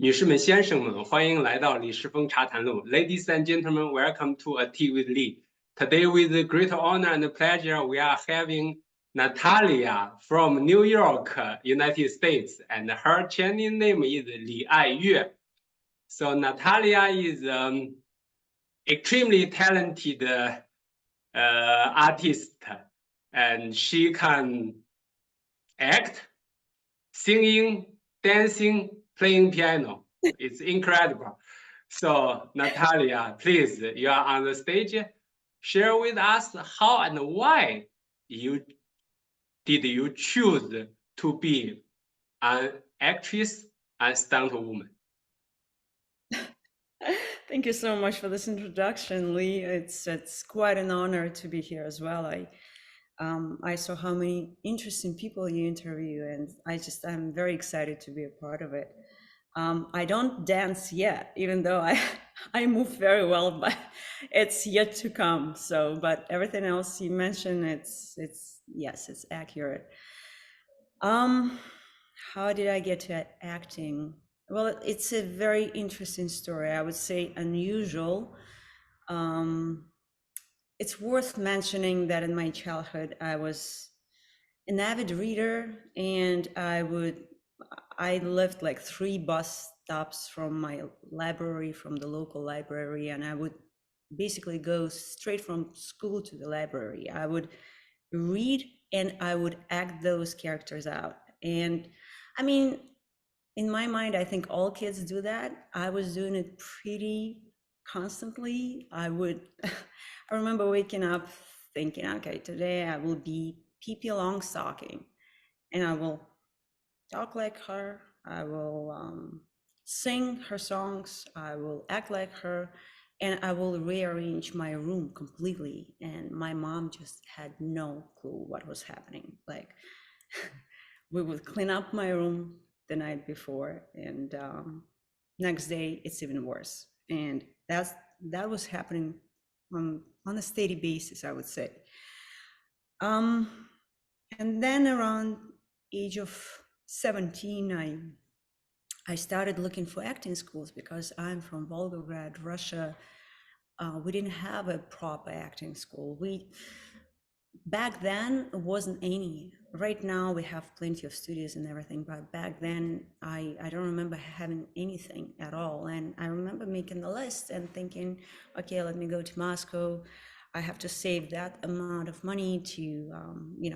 女士们、先生们，欢迎来到李世锋茶谈录。Ladies and gentlemen, welcome to A Tea with Li. Today, with great honor and pleasure, we are having Natalia from New York, United States, and her Chinese name is Li Yue. So Natalia is extremely talented artist, and she can act, singing, dancing, playing piano. It's incredible. So Natalia, please, you are on the stage. Share with us how and why you choose to be an actress and stunt woman. Thank you so much for this introduction, Lee. It's quite an honor to be here as well. I saw how many interesting people you interview, and I'm very excited to be a part of it. I don't dance yet, even though I move very well, but it's yet to come. So, but everything else you mentioned, yes, it's accurate. How did I get to acting? Well, it's a very interesting story. I would say unusual. It's worth mentioning that in my childhood, I was an avid reader, and I lived like 3 bus stops from my library, from the local library, and I would basically go straight from school to the library. I would read and I would act those characters out. And I mean, in my mind, I think all kids do that. I was doing it pretty constantly. I remember waking up thinking, okay, today I will be Pippi Longstocking, and I will talk like her. I will sing her songs. I will act like her, and I will rearrange my room completely. And my mom just had no clue what was happening. Like, we would clean up my room the night before, and next day it's even worse. And that was happening on a steady basis, I would say. And then around age of 17, I started looking for acting schools because I'm from Volgograd, Russia. We didn't have a proper acting school. Back then, wasn't any. Right now, we have plenty of studios and everything, but back then, I don't remember having anything at all. And I remember making the list and thinking, okay, let me go to Moscow. I have to save that amount of money to,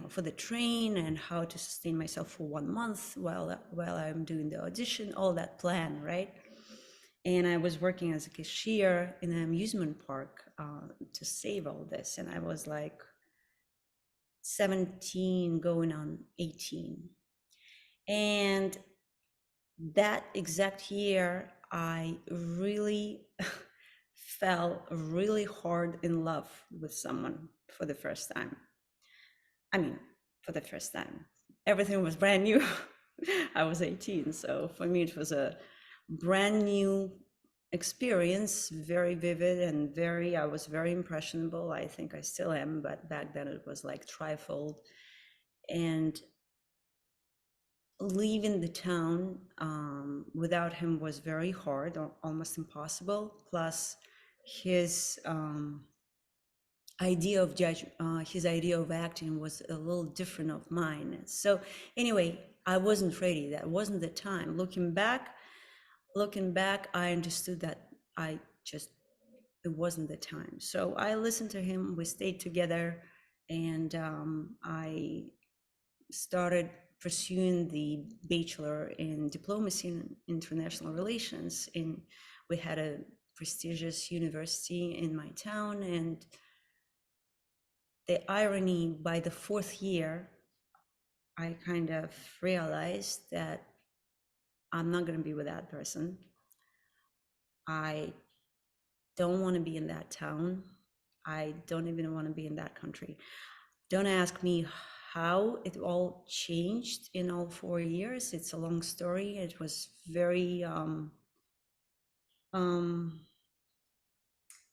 for the train and how to sustain myself for 1 month while I'm doing the audition, all that plan, right? And I was working as a cashier in an amusement park to save all this. And I was like 17 going on 18. And that exact year, I really fell really hard in love with someone for the first time. I mean, for the first time. Everything was brand new. I was 18, so for me it was a brand new experience, very vivid and I was very impressionable. I think I still am, but back then it was like trifold. And leaving the town without him was very hard, or almost impossible. Plus his idea of acting was a little different of mine. So anyway, I wasn't ready. That wasn't the time. Looking back, I understood that it wasn't the time. So I listened to him. We stayed together, and I started pursuing the bachelor in diplomacy and international relations. We had a prestigious university in my town, and the irony, by the 4th year, I kind of realized that I'm not going to be with that person. I don't want to be in that town. I don't even want to be in that country. Don't ask me how it all changed in all 4 years. It's a long story. It was very,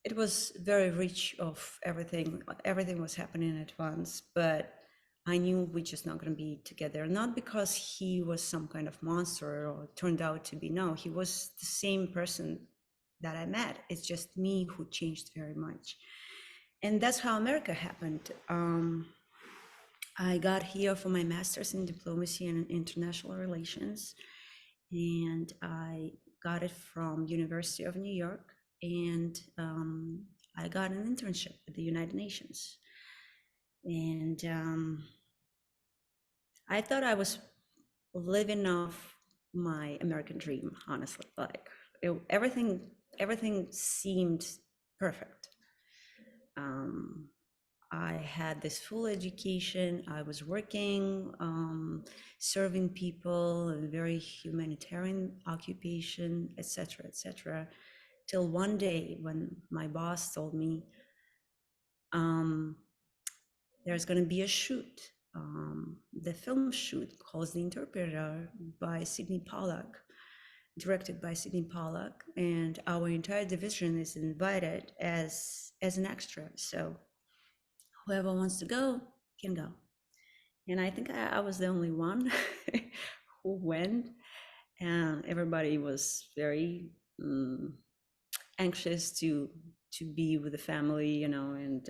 it was very rich of everything. Everything was happening at once, but I knew we're just not going to be together. Not because he was some kind of monster or turned out to be. No, he was the same person that I met. It's just me who changed very much. And that's how America happened. I got here for my master's in diplomacy and international relations, and I got it from University of New York, and I got an internship at the United Nations. And I thought I was living off my American dream, honestly. Like everything seemed perfect. I had this full education. I was working, serving people, a very humanitarian occupation, etc., etc. Till one day when my boss told me, there's going to be a shoot, the film shoot called The Interpreter by Sidney Pollack, directed by Sidney Pollack, and our entire division is invited as an extra. So whoever wants to go can go. And I think I was the only one who went, and everybody was very anxious to be with the family, you know, and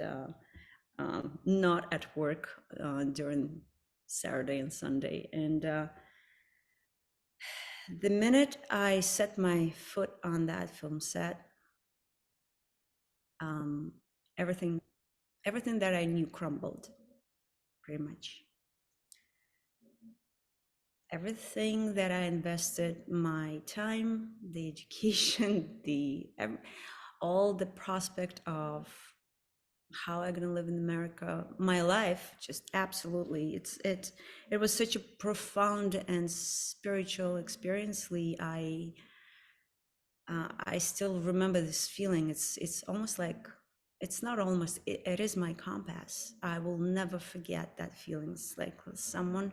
not at work during Saturday and Sunday. And the minute I set my foot on that film set, everything that I knew crumbled, pretty much. Everything that I invested my time, the education, all the prospect of how I'm gonna live in America, my life, just absolutely. It was such a profound and spiritual experience, Lee. I still remember this feeling. It's almost like, it's not almost, it is my compass. I will never forget that feeling. It's like someone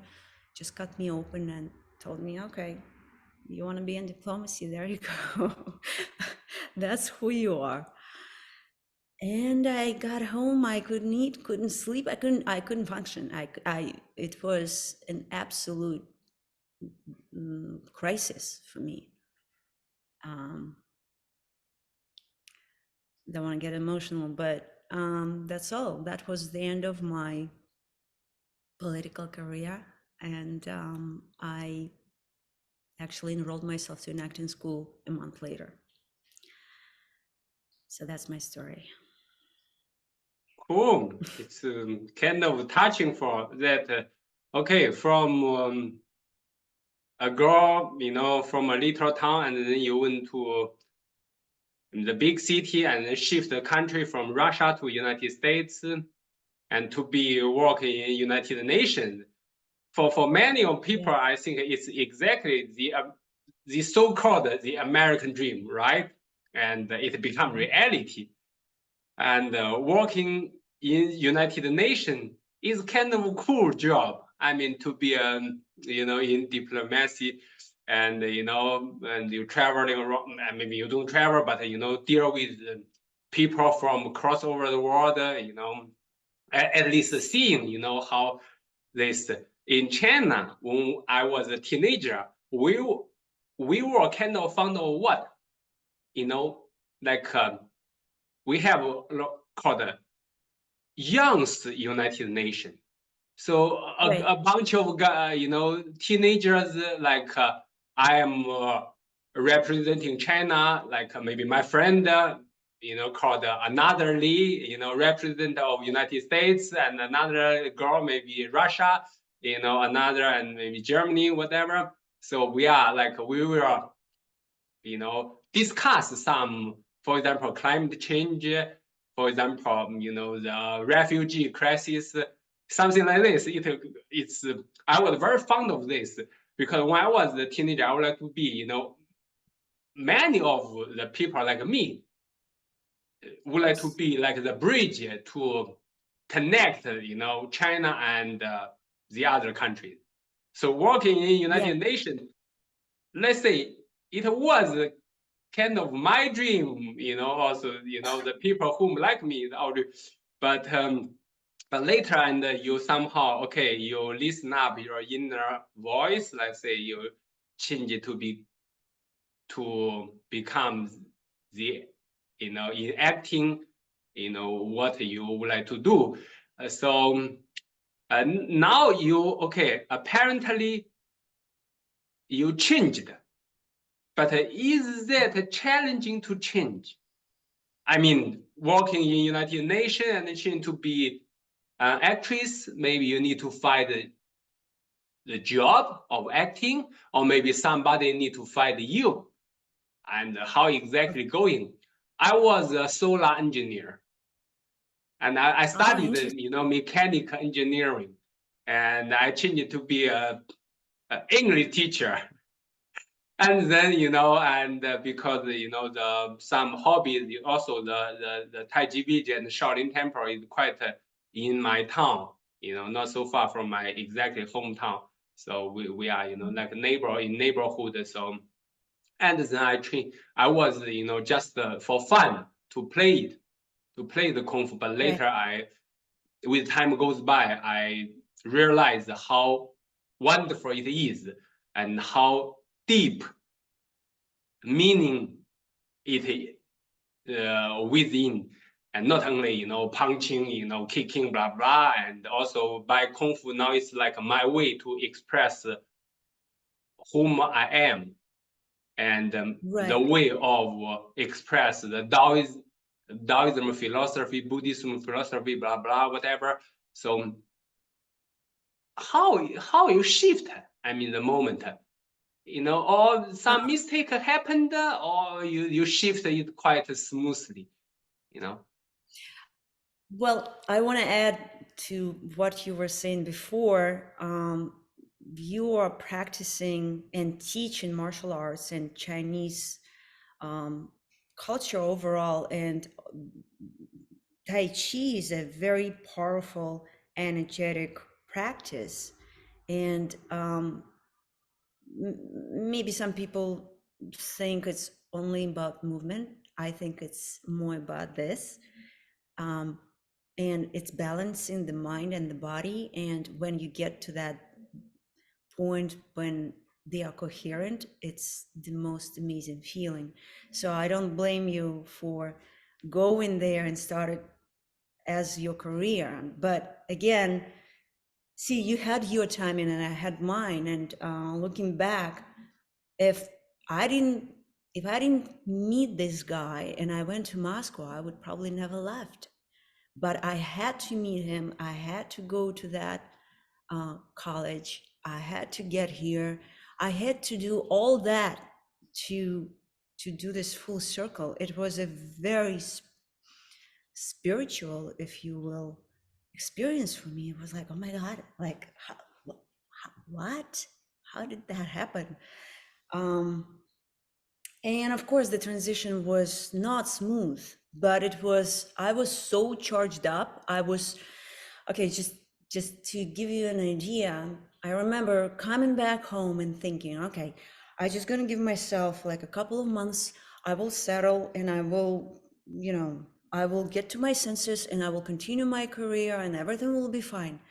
just cut me open and told me, okay, you want to be in diplomacy, there you go. That's who you are. And I got home, I couldn't eat, couldn't sleep, I couldn't function. It was an absolute crisis for me. Don't want to get emotional, but that's all. That was the end of my political career. And I actually enrolled myself to an acting school a month later. So that's my story. Cool. It's kind of touching for that. Okay, from a girl, you know, from a little town, and then you went to the big city and then shift the country from Russia to United States, and to be working in United Nations. For many of people, I think it's exactly the so-called the American dream, right? And it become reality. And working in United Nations is kind of a cool job. I mean, to be you know, in diplomacy, and you know, and you traveling around. Maybe you don't travel, but you know, deal with people from across over the world. You know, at least seeing, you know, how this in China when I was a teenager, we were kind of fond of what, you know, like we have called Young's United Nations. So a bunch of you know, teenagers, like I am representing China, like maybe my friend, you know, called another Li, you know, representative of United States, and another girl, maybe Russia, you know, another, and maybe Germany, whatever. So we are like, we will, you know, discuss some, for example, climate change, for example, you know, the refugee crisis, something like this. It's I was very fond of this, because when I was a teenager, I would like to be, you know, many of the people like me would like to be like the bridge to connect, you know, China and the other countries. So working in United Nations, let's say it was kind of my dream, you know, also, you know, the people whom like me, but but later and you somehow, okay, you listen up your inner voice, let's say you change it to become the, in acting, what you would like to do. So now you, okay, apparently you changed, but is that challenging to change? I mean, working in United Nations and change to be an actress, maybe you need to find the job of acting, or maybe somebody need to find you. And how exactly going? I was a solar engineer, and I studied, mechanical engineering, and I changed to be a English teacher. And then, and because, some hobbies, also the Tai Chi Village and Shaolin Temple is quite in my town, not so far from my exactly hometown. So we are, like neighborhood. So, and then I was, just for fun to play the Kung Fu. But later with time goes by, I realized how wonderful it is and how deep meaning it within, and not only punching, kicking, blah blah, and also by Kung Fu now it's like my way to express whom I am, and the way of express the Taoism philosophy, Buddhism philosophy, blah blah, whatever. So how you shift? I mean, the moment, or some mistake happened, or you shift it quite smoothly, Well, I want to add to what you were saying before. You are practicing and teaching martial arts and Chinese culture overall, and Tai Chi is a very powerful, energetic practice. And maybe some people think it's only about movement. I think it's more about this. And it's balancing the mind and the body. And when you get to that point when they are coherent, it's the most amazing feeling. So I don't blame you for going there and start it as your career. But again, see, you had your time and I had mine. And looking back, if I didn't meet this guy and I went to Moscow, I would probably never left. But I had to meet him. I had to go to that college. I had to get here. I had to do all that to do this full circle. It was a very spiritual, if you will, experience for me. It was like, oh my God, like what? How did that happen? And of course, the transition was not smooth, but I was so charged up. I was, okay, just to give you an idea, I remember coming back home and thinking, okay, I'm just gonna give myself like a couple of months, I will settle and I will, I will get to my senses and I will continue my career and everything will be fine.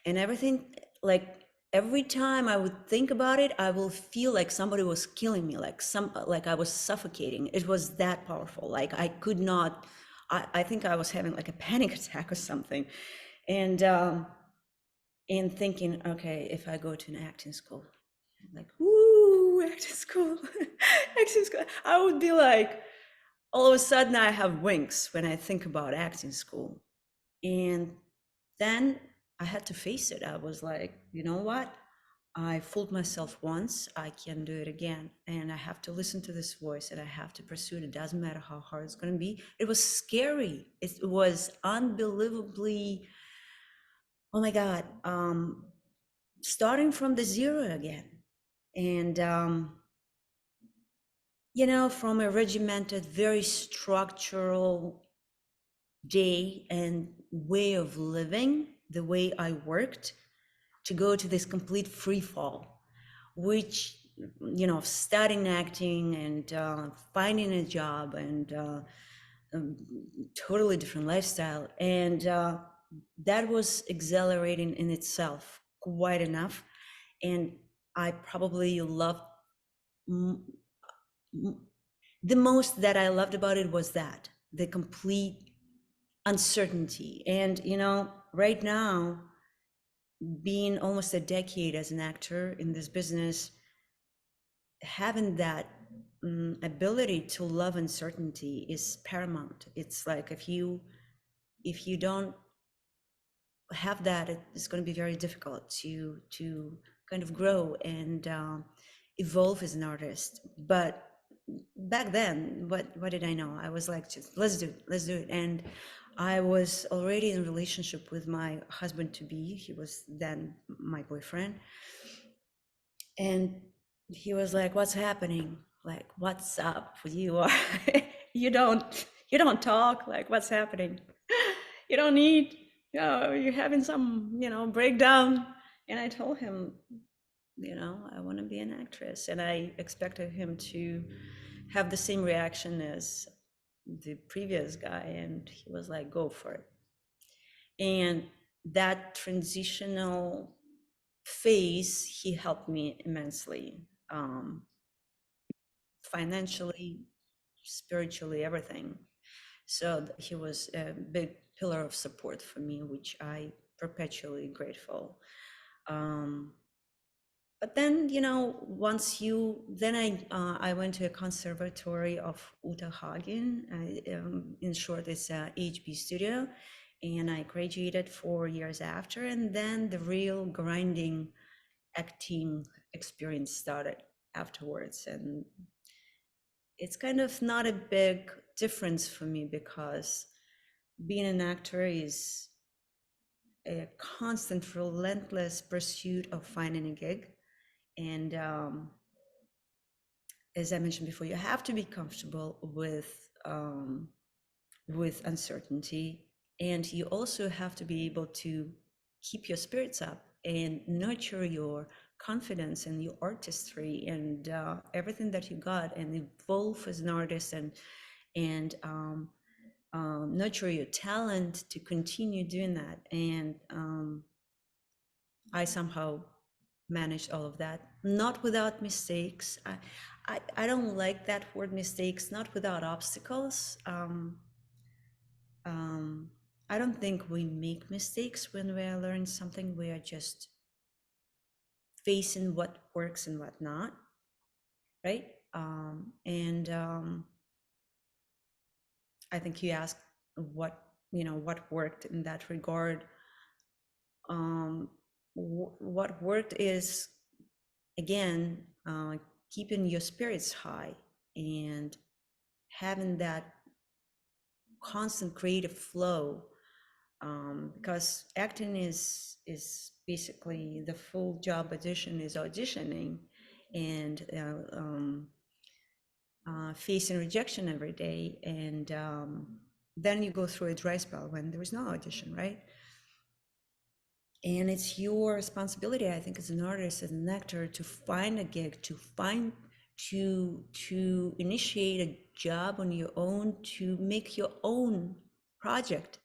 And everything, like, every time I would think about it, I will feel like somebody was killing me, like I was suffocating. It was that powerful. Like I could not, I think I was having like a panic attack or something. And thinking, okay, if I go to an acting school, like, woo, acting school, acting school, I would be like, all of a sudden I have wings when I think about acting school. And then I had to face it. I was like, you know what? I fooled myself once, I can do it again. And I have to listen to this voice and I have to pursue it. It doesn't matter how hard it's going to be. It was scary. It was unbelievably, oh my God, starting from the zero again. And, from a regimented, very structural day and way of living, the way I worked, to go to this complete free fall, which, studying acting and finding a job and totally different lifestyle. And that was exhilarating in itself, quite enough. And I probably loved the most that I loved about it was that the complete uncertainty. And, you know, right now, being almost a decade as an actor in this business, having that ability to love uncertainty is paramount. It's like if you don't have that, it's going to be very difficult to kind of grow and evolve as an artist. But back then, what did I know? I was like, just let's do it. And I was already in a relationship with my husband to be. He was then my boyfriend, and he was like, "What's happening? Like, what's up with you? you don't talk. Like, what's happening? You don't need. You're having some, breakdown." And I told him, I want to be an actress, and I expected him to have the same reaction as the previous guy, and he was like, "Go for it." And that transitional phase, he helped me immensely, financially, spiritually, everything. So he was a big pillar of support for me, which I perpetually grateful. But then, I went to a conservatory of Uta Hagen. In short, it's a HB studio, and I graduated 4 years after. And then the real grinding acting experience started afterwards. And it's kind of not a big difference for me because being an actor is a constant, relentless pursuit of finding a gig. And as I mentioned before, you have to be comfortable with uncertainty, and you also have to be able to keep your spirits up and nurture your confidence and your artistry and everything that you got, and evolve as an artist and nurture your talent to continue doing that. And I somehow managed all of that, not without mistakes. I don't like that word mistakes, not without obstacles. I don't think we make mistakes when we are learning something. We are just facing what works and what not, right? And I think you asked what worked in that regard. What worked is, again, keeping your spirits high and having that constant creative flow, because acting is basically the full job audition is auditioning and facing rejection every day, and then you go through a dry spell when there is no audition, right? And it's your responsibility, I think, as an artist, as an actor, to find a gig, to initiate a job on your own, to make your own project,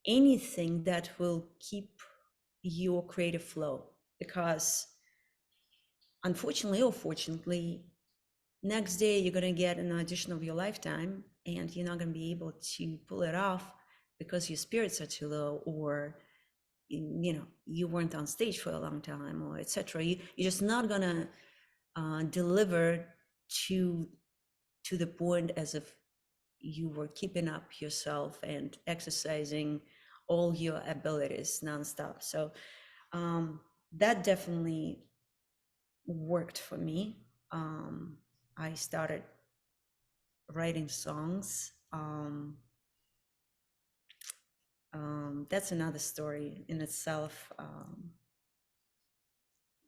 anything that will keep your creative flow. Because unfortunately or fortunately, next day you're going to get an audition of your lifetime and you're not going to be able to pull it off because your spirits are too low, or you weren't on stage for a long time, or etc. You're just not gonna deliver to the point as if you were keeping up yourself and exercising all your abilities nonstop. So that definitely worked for me. I started writing songs. That's another story in itself.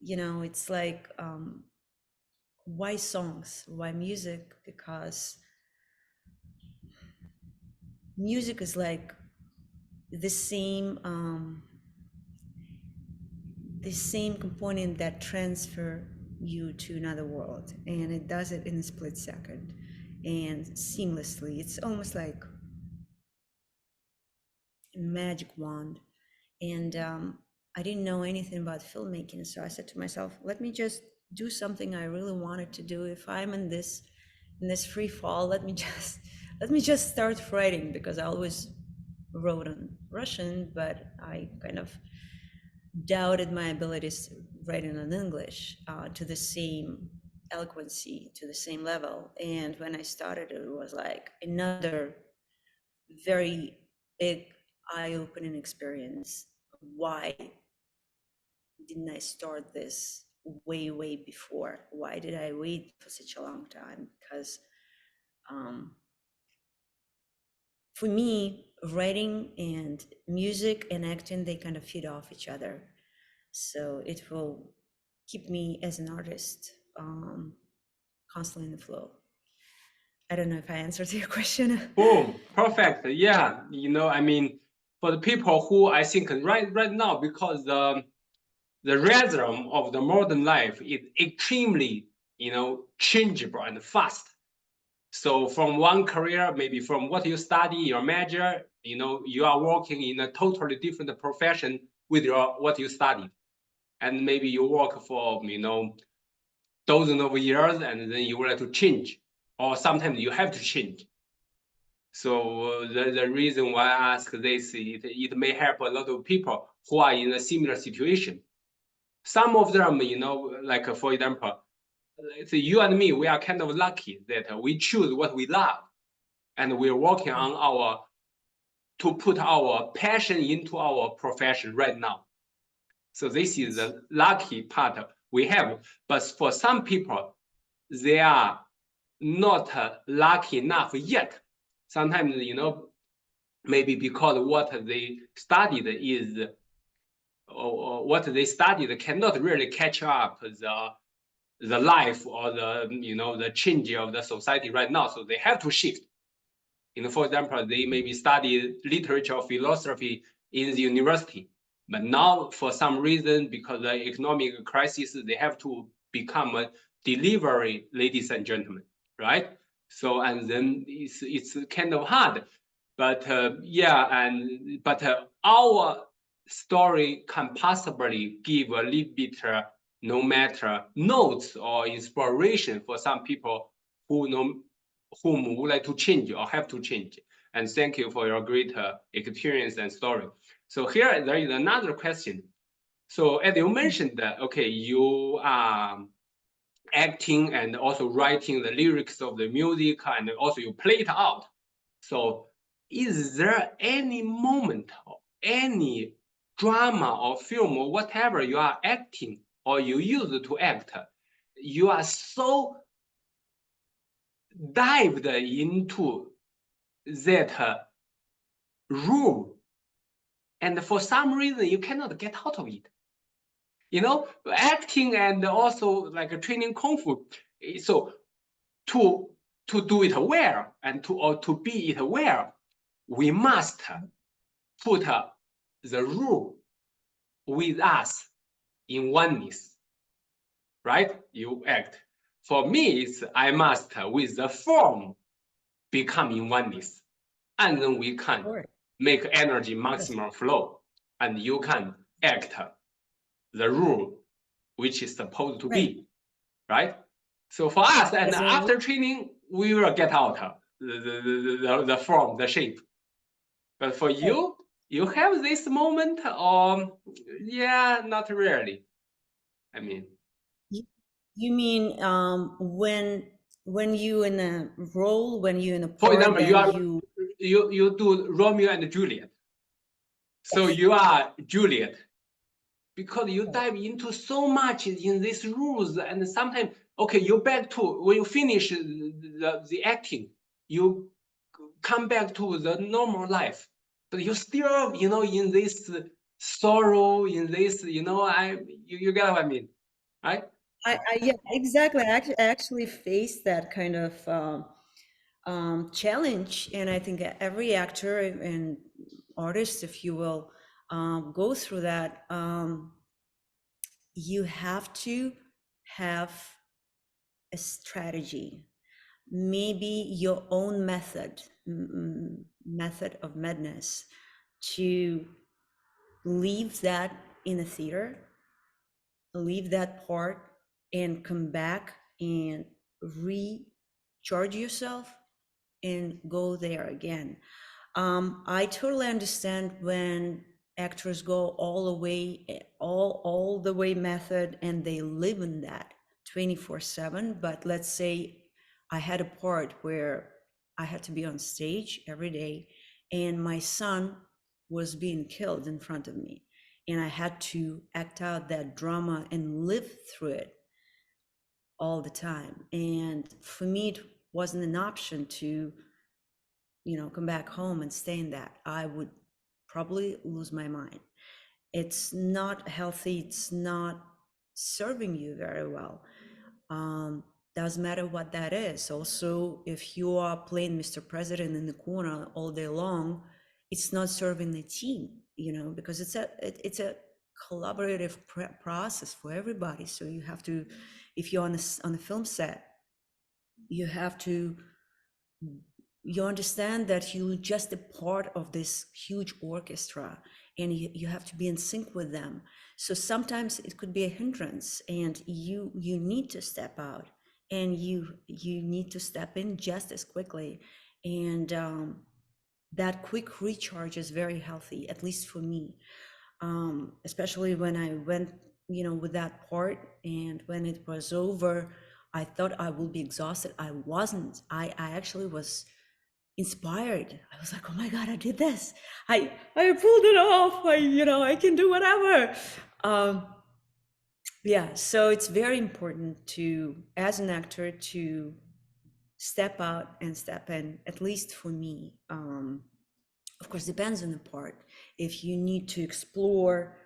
It's like, why songs? Why music? Because music is like the same component that transfer you to another world, and it does it in a split second and seamlessly. It's almost like magic wand. And I didn't know anything about filmmaking. So I said to myself, let me just do something I really wanted to do. If I'm in this free fall, let me just start writing, because I always wrote in Russian, but I kind of doubted my abilities writing in English to the same eloquency, to the same level. And when I started, it was like another very big eye-opening experience. Why didn't I start this way before? Why did I wait for such a long time? Because for me, writing and music and acting, they kind of feed off each other. So it will keep me as an artist constantly in the flow. I don't know if I answered your question. Boom, perfect. Yeah, I mean, for the people who I think right now, because the rhythm of the modern life is extremely, changeable and fast. So from one career, maybe from what you study, your major, you are working in a totally different profession with what you studied. And maybe you work for, dozens of years, and then you would like to change, or sometimes you have to change. So the reason why I ask this, it may help a lot of people who are in a similar situation. Some of them, like for example, you and me, we are kind of lucky that we choose what we love, and we're working on to put our passion into our profession right now. So this is the lucky part we have. But for some people, they are not lucky enough yet. Sometimes, maybe because what they studied is, or what they studied cannot really catch up the life or the change of the society right now. So they have to shift. For example, they maybe study literature or philosophy in the university, but now for some reason, because of the economic crisis, they have to become a delivery, ladies and gentlemen, right? So, and then it's kind of hard, but but our story can possibly give a little bit, no matter notes or inspiration for some people whom would like to change or have to change. And thank you for your great experience and story. So here there is another question. So as you mentioned that, okay, you are acting and also writing the lyrics of the music, and also you play it out. So is there any moment or any drama or film or whatever you are acting or you use to act, you are so dived into that room, and for some reason you cannot get out of it? Acting and also like training Kung Fu. So to do it well and to be it well, we must put the rule with us in oneness, right? You act. For me, it's I must with the form become in oneness, and then we can make energy maximum flow, and you can act the rule which is supposed to be, right? So for us, and after training, we will get out the form, the shape. But for you, you have this moment, or not really. I mean, you mean when you in a role, when you in a part, for example, you do Romeo and Juliet. So you are Juliet, because you dive into so much in these rules, and sometimes, okay, you back to, when you finish the acting, you come back to the normal life, but you still, in this sorrow, in this, you get what I mean, right? Yeah, exactly. I actually faced that kind of challenge, and I think every actor and artist, if you will, go through that. You have to have a strategy, maybe your own method of madness, to leave that in the theater, leave that part, and come back and recharge yourself and go there again. I totally understand when actors go all the way, all the way method, and they live in that 24/7. But let's say I had a part where I had to be on stage every day, and my son was being killed in front of me, and I had to act out that drama and live through it all the time. And for me, it wasn't an option to, come back home and stay in that. I would probably lose my mind. It's not healthy. It's not serving you very well. Doesn't matter what that is. Also, if you are playing Mr. President in the corner all day long, it's not serving the team, because it's a collaborative process for everybody. So you have to, if you're on a film set, you have to, you understand that you're just a part of this huge orchestra, and you have to be in sync with them. So sometimes it could be a hindrance, and you need to step out, and you need to step in just as quickly. And that quick recharge is very healthy, at least for me. Especially when I went, with that part, and when it was over, I thought I would be exhausted. I wasn't. I actually was inspired. I was like, oh my God, I did this. I pulled it off. I can do whatever. Yeah, so it's very important to, as an actor, to step out and step in, at least for me. Of course, depends on the part. If you need to explore,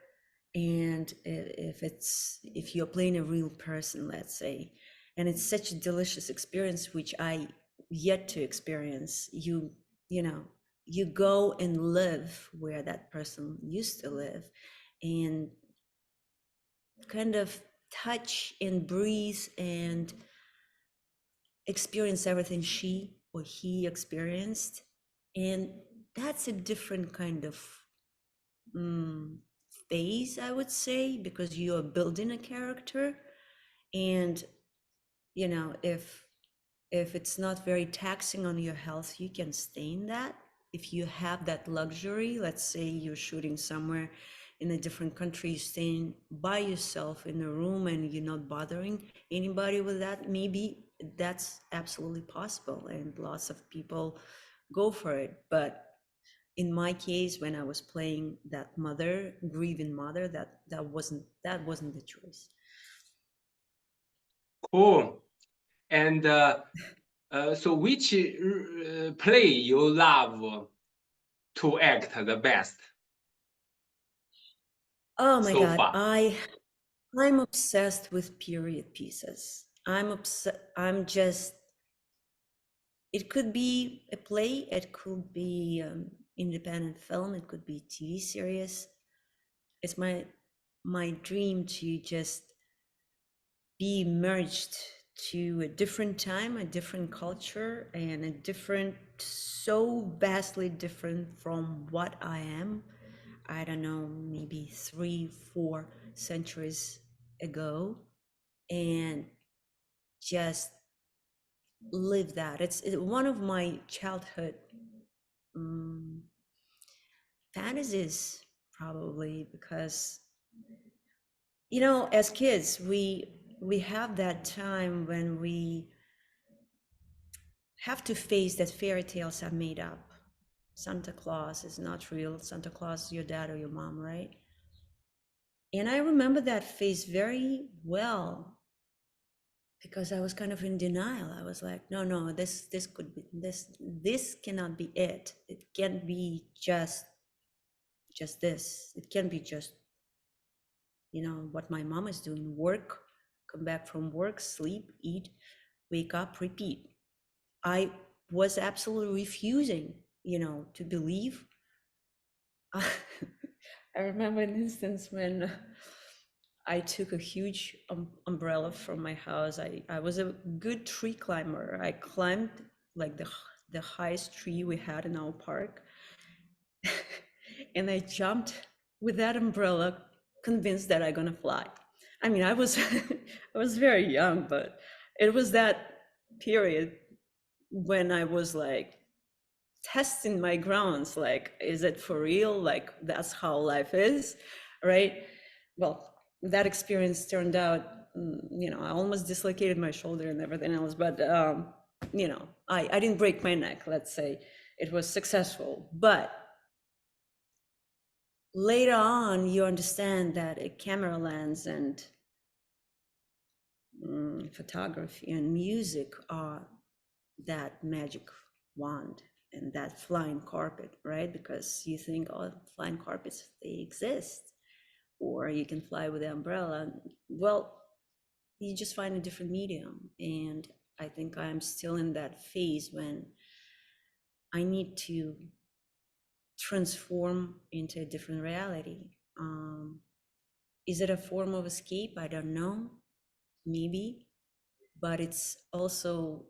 and if you're playing a real person, let's say, and it's such a delicious experience, which I yet to experience, you go and live where that person used to live, and kind of touch and breathe and experience everything she or he experienced. And that's a different kind of phase, I would say, because you are building a character. And if it's not very taxing on your health, you can stay in that. If you have that luxury, let's say you're shooting somewhere in a different country, staying by yourself in a room, and you're not bothering anybody with that, maybe that's absolutely possible, and lots of people go for it. But in my case, when I was playing that mother, grieving mother, that wasn't the choice. Cool. And so which play you love to act the best? Oh my so God, far? I'm obsessed with period pieces. I'm just, it could be a play, it could be independent film, it could be TV series. It's my dream to just be merged to a different time, a different culture, and a different, so vastly different from what I am. I don't know, maybe 3-4 centuries ago, and just live that. It's one of my childhood fantasies, probably, because as kids, we have that time when we have to face that fairy tales are made up. Santa Claus is not real. Santa Claus is your dad or your mom, right? And I remember that phase very well, because I was kind of in denial. I was like, no, this could be this cannot be it. It can't be just this. It can't be just what my mom is doing: work, come back from work, sleep, eat, wake up, repeat. I was absolutely refusing, to believe. I remember an instance when I took a huge umbrella from my house. I was a good tree climber. I climbed like the highest tree we had in our park. and I jumped with that umbrella, convinced that I'm gonna fly. I mean, I was I was very young, but it was that period when I was like testing my grounds, like, is it for real? Like, that's how life is, right? Well, that experience turned out, I almost dislocated my shoulder and everything else, but I didn't break my neck, let's say. It was successful. But later on, you understand that a camera lens and photography and music are that magic wand and that flying carpet, right? Because you think, oh, flying carpets, they exist, or you can fly with the umbrella. Well, you just find a different medium. And I think I'm still in that phase when I need to transform into a different reality. Is it a form of escape? I don't know, maybe, but it's also,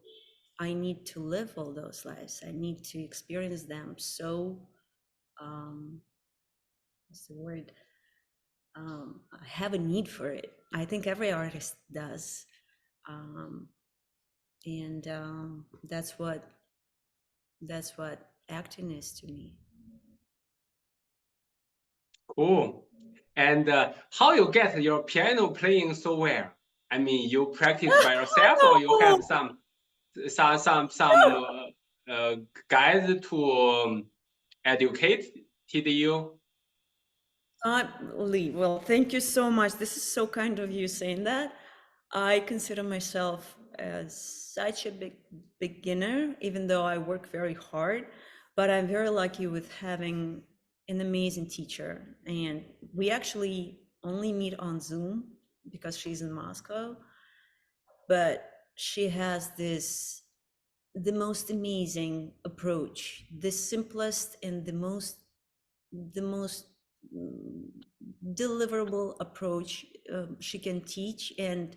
I need to live all those lives. I need to experience them. So, what's the word? I have a need for it. I think every artist does. That's what acting is to me. Cool. And how you get your piano playing so well? I mean, you practice by yourself, or you have some guys to educate you? Li, well, thank you so much. This is so kind of you saying that. I consider myself as such a big beginner, even though I work very hard, but I'm very lucky with having an amazing teacher. And we actually only meet on Zoom because she's in Moscow, but she has the most amazing approach, the simplest and the most deliverable approach she can teach. And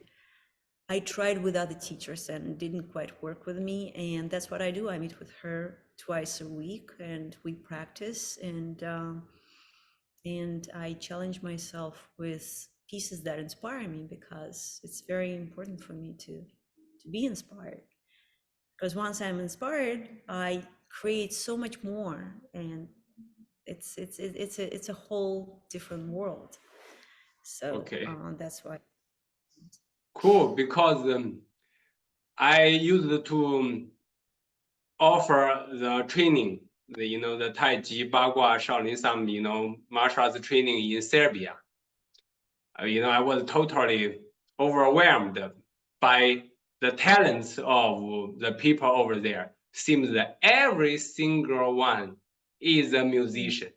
I tried with other teachers and it didn't quite work with me. And that's what I do. I meet with her twice a week and we practice, and I challenge myself with pieces that inspire me, because it's very important for me to be inspired. Because once I'm inspired, I create so much more, and it's a whole different world. So Okay. that's why. Cool, because I used to offer the training, the Tai Chi, Bagua, Shaolin, some, martial arts training in Serbia. I was totally overwhelmed by the talents of the people over there. Seems that every single one is a musician.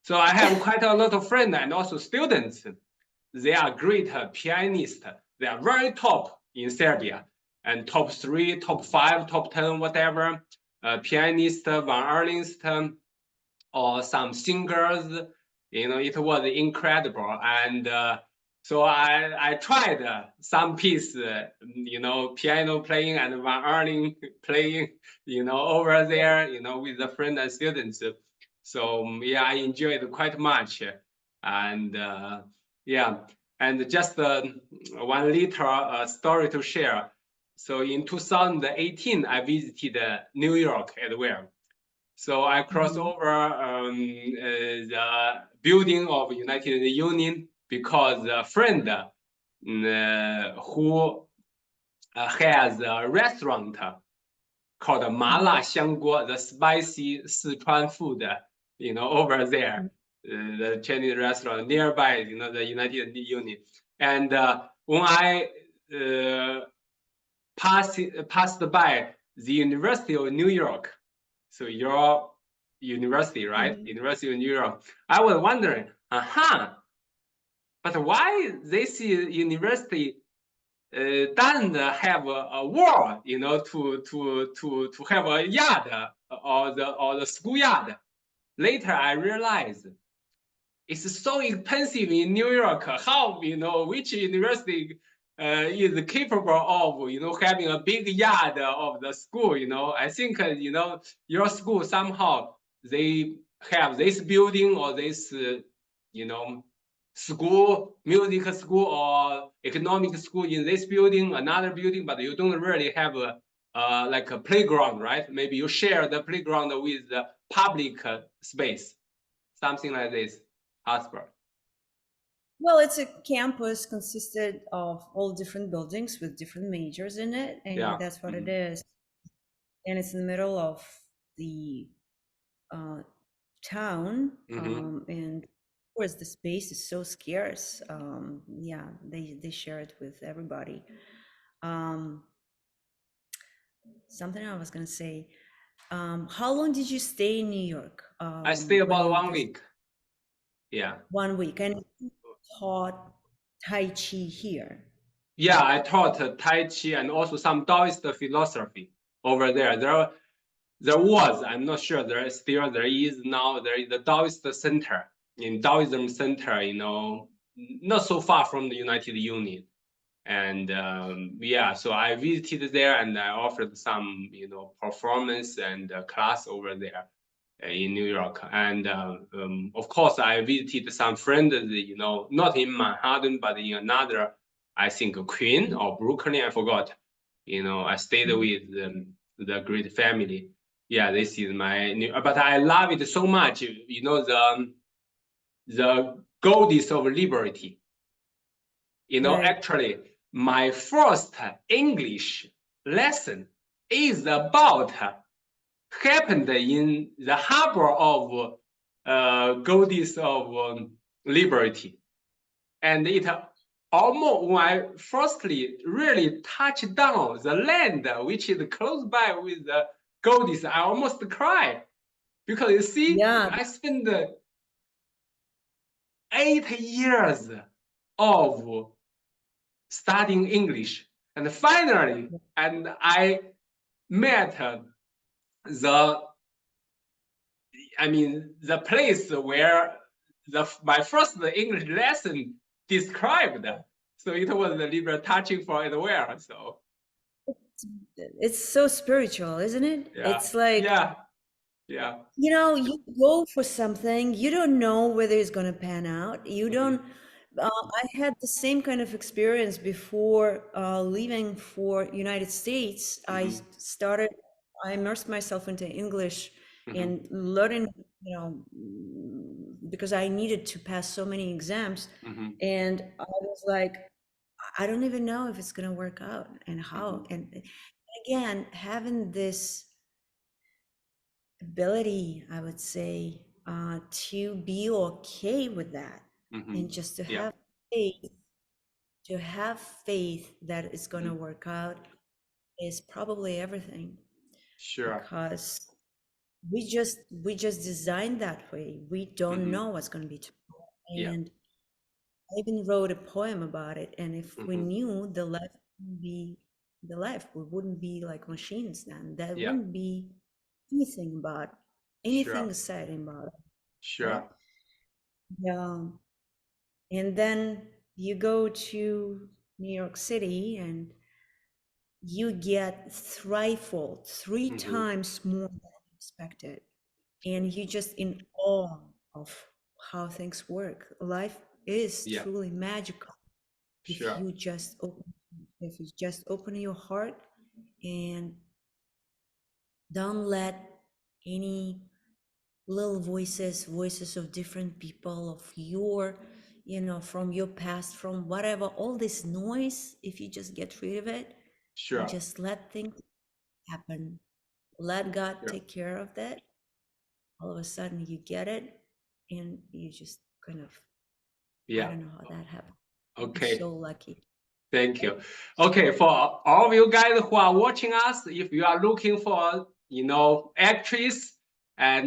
So I have quite a lot of friends and also students. They are great pianists. They are very top in Serbia, and top 3, top 5, top 10, whatever. Pianist, violist, or some singers. It was incredible. And so I tried some piece, piano playing and violin playing, over there, with the friends and students. So yeah, I enjoyed quite much. And yeah, and just one little story to share. So in 2018, I visited New York as well. So I crossed over the building of United Union because a friend who has a restaurant called Mala Xiangguo, the spicy Sichuan food, over there, the Chinese restaurant nearby, the United Union. And when I passed by the University of New York, so your university, right? University of New York. I was wondering, but why this university doesn't have a wall, to have a yard or the schoolyard? Later, I realized it's so expensive in New York. How, which university is capable of, having a big yard of the school, I think, your school somehow, they have this building or this, school, music school or economic school in this building, another building, but you don't really have like a playground, right? Maybe you share the playground with the public space, something like this. Hasper. Well, it's a campus consisted of all different buildings with different majors in it, and that's what it is. And it's in the middle of the town, and of course the space is so scarce. Yeah, they share it with everybody. Something I was gonna say. How long did you stay in New York? I stay about 1 week. Yeah. 1 week, and you taught Tai Chi here. Yeah, I taught Tai Chi and also some Taoist philosophy over there. There was, I'm not sure there is now, there is the Taoist Center in Taoism Center, not so far from the United Union. And yeah, so I visited there and I offered some, performance and class over there in New York. And of course, I visited some friends, not in Manhattan, but in another, I think, Queen or Brooklyn, I forgot. I stayed with the great family. Yeah, this is my new, but I love it so much. The goddess of liberty. Right. Actually, my first English lesson is about happened in the harbor of goddess of liberty, and it almost when I firstly really touched down the land which is close by with the goddess, I almost cry because you see, I spent 8 years of studying English, and finally, and I met the place where my first English lesson described. So it was a little touching for it well. So it's so spiritual, isn't it? Yeah. It's like, yeah. You go for something, you don't know whether it's going to pan out. You don't. I had the same kind of experience before leaving for United States. I immersed myself into English and learning, because I needed to pass so many exams. And I was like, I don't even know if it's going to work out and how. And again, having this ability, I would say, to be okay with that, and just to have faith that it's going to work out is probably everything. Sure. Because we just designed that way. We don't know what's going to be tomorrow. And I even wrote a poem about it. And if we knew the life would be the life, we wouldn't be like machines then. That wouldn't be anything about anything said about it. Sure. Right? Yeah. And then you go to New York City and you get threefold, 3 times more than expected. And you just in awe of how things work. Life is truly magical. If you just open your heart and don't let any little voices of different people, of your, from your past, from whatever, all this noise, if you just get rid of it, and just let things happen, let God take care of that, all of a sudden you get it, and you just kind of, I don't know how that happened. Okay. I'm so lucky. Thank you. Okay, for all of you guys who are watching us, if you are looking for, actress and